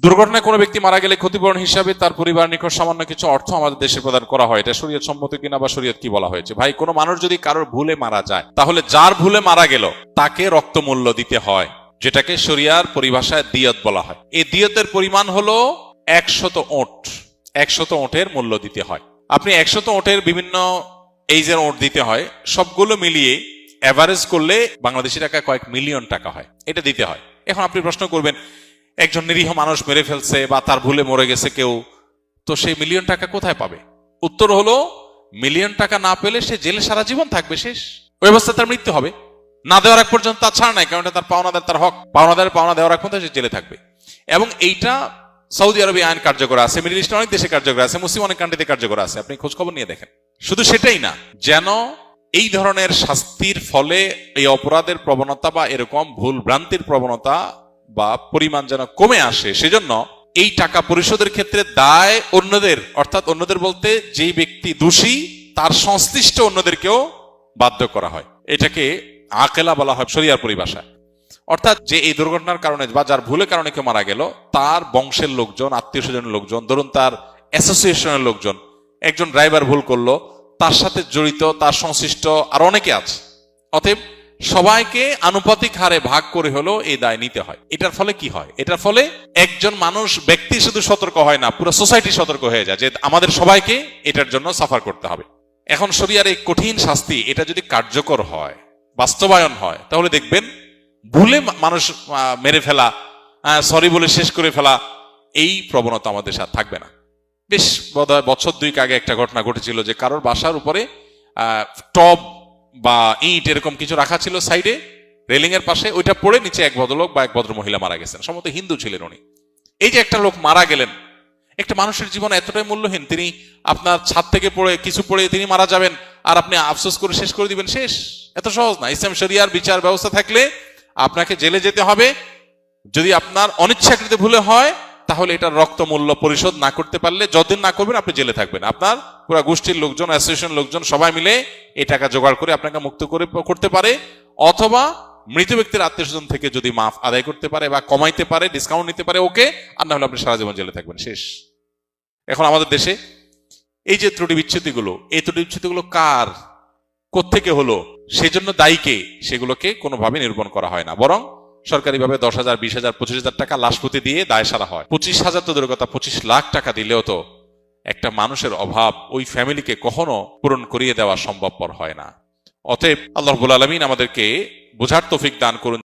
দুর্ঘটনায় কোনো ব্যক্তি মারা গেলে ক্ষতিপূরণ হিসাবে তার পরিবার নিকট সামান্য কিছু অর্থ আমাদের দেশে প্রদান করা হয়, এটা শরীয়ত সম্মত কিনা বা শরীয়ত কি বলা হয়েছে? ভাই, কোনো মানুষ যদি কারোর ভুলে মারা যায়, তাহলে যার ভুলে মারা গেল তাকে রক্তমূল্য দিতে হয়, যেটাকে শরিয়ার পরিভাষায় দিয়ত বলা হয়। এই দিয়তের পরিমাণ হলো 100 ওট। 100 ওটের মূল্য দিতে হয়। আপনি 100 ওটের বিভিন্ন এইজের ওট দিতে হয়, সবগুলো মিলিয়ে এভারেজ করলে বাংলাদেশি টাকা কয়েক মিলিয়ন টাকা হয়, এটা দিতে হয়। এখন আপনি প্রশ্ন করবেন, একজন নিরীহ মানুষ মেরে ফেলছে বা তার ভুলে মরে গেছে কেউ, তো সেই মিলিয়ন টাকা কোথায় পাবে? উত্তর হলো, মিলিয়ন টাকা না পেলে সে জেলে সারা জীবন থাকবে, শেষ। ওই অবস্থায় তার মৃত্যু হবে। না দেওয়ার এক পর্যন্ত তার ছাড় নাই, কারণ এটা তার পাওনাদার, তার হক। পাওনা দেওয়ার এক পর্যন্ত সে জেলে থাকবে। এবং এইটা সৌদি আরবে আইন কার্যকর আছে, মিডল ইস্টে অনেক দেশে কার্যকর আছে, মুসলিম অনেক কান্ট্রিতে কার্যকর আছে, আপনি খোঁজ খবর নিয়ে দেখেন। শুধু সেটাই না, যেন এই ধরনের শাস্তির ফলে এই অপরাধের প্রবণতা বা এরকম ভুল ভ্রান্তির প্রবণতা বা পরিমাণ যেন কমে আসে, সেজন্য এই টাকা পরিশোধের ক্ষেত্রে দায় অন্যদের, অর্থাৎ অন্যদের বলতে যেই ব্যক্তি দোষী তার সংশ্লিষ্ট অন্যদেরকেও বাধ্য করা হয়। এটাকে আকেলা বলা হয় শরিয়ার পরিভাষায়। অর্থাৎ যে এই দুর্ঘটনার কারণে বা যার ভুলের কারণে কেউ মারা গেল, তার বংশের লোকজন, আত্মীয় স্বজনের লোকজন, ধরুন তার অ্যাসোসিয়েশনের লোকজন, একজন ড্রাইভার ভুল করলো, তার সাথে জড়িত তার সংশ্লিষ্ট আর অনেকে আছে। অতএব সবাইকে আনুপাতিক হারে ভাগ করে হলো এই দায় নিতে হয়। এটার ফলে কি হয়? এটার ফলে একজন মানুষ, ব্যক্তি শুধু সতর্ক হয় না, পুরো সোসাইটি সতর্ক হয়ে যায় যে আমাদের সবাইকে এটার জন্য সাফার করতে হবে। এখন শরিয়ার এই কঠিন শাস্তি, এটা যদি কার্যকর হয়, বাস্তবায়ন হয়, তাহলে দেখবেন ভুলে মানুষ মেরে ফেলা, সরি বলে শেষ করে ফেলা, এই প্রবণতা আমাদের সাথে থাকবে না। বেশ বোধহয় বছর 2 আগে একটা ঘটনা ঘটেছিল যে কারোর বাসার উপরে টব বা ইট এরকম কিছু রাখা ছিল সাইডে রেলিং এর পাশে, ওইটা পড়ে নিচে এক ভদ্রলোক বা এক ভদ্র মহিলা মারা গেছেন, সম্ভবত হিন্দু ছিলেন উনি। এই যে একটা লোক মারা গেলেন, একটা মানুষের জীবন এতটাই মূল্যহীন, তিনি আপনার ছাদ থেকে পড়ে কিছু পড়ে তিনি মারা যাবেন আর আপনি আফসোস করে শেষ করে দিবেন, শেষ। এত সহজ না। ইসলাম শরিয়ার বিচার ব্যবস্থা থাকলে আপনাকে জেলে যেতে হবে। যদি আপনার অনিচ্ছাকৃত ভুলে হয়, তাহলে এটার রক্ত মূল্য পরিশোধ না করতে পারলে, যতদিন না করবেন আপনি জেলে থাকবেন। আপনার পুরো গোষ্ঠীর লোকজন, অ্যাসোসিয়েশন লোকজন সবাই মিলে এই টাকা জোগাড় করে আপনাকে মুক্ত করতে পারে, অথবা মৃত ব্যক্তির আত্মীয় স্বজন থেকে যদি মাফ আদায় করতে পারে বা কমাইতে পারে, ডিসকাউন্ট নিতে পারে, ওকে। আর না হলে আপনি সারা জীবন জেলে থাকবেন, শেষ। এখন আমাদের দেশে এই যে ত্রুটি বিচ্ছুতিগুলো, এই ত্রুটি বিচ্ছুতিগুলো কার, কোত্থেকে হলো, সেজন্য দায়ীকে, সেগুলোকে কোনোভাবে নিরূপণ করা হয় না, বরং সরকারিভাবে 10,000, 20,000, 25,000 টাকা লাশপতি দিয়ে দায় সারা হয়। 25,000 তো দূরের কথা, 25 লাখ টাকা দিলেও তো একটা মানুষের অভাব ওই ফ্যামিলিকে কখনো পূরণ করিয়ে দেওয়া সম্ভবপর হয় না। অতএব আল্লাহ রাব্বুল আলামিন আমাদেরকে বোঝার তৌফিক দান করুন।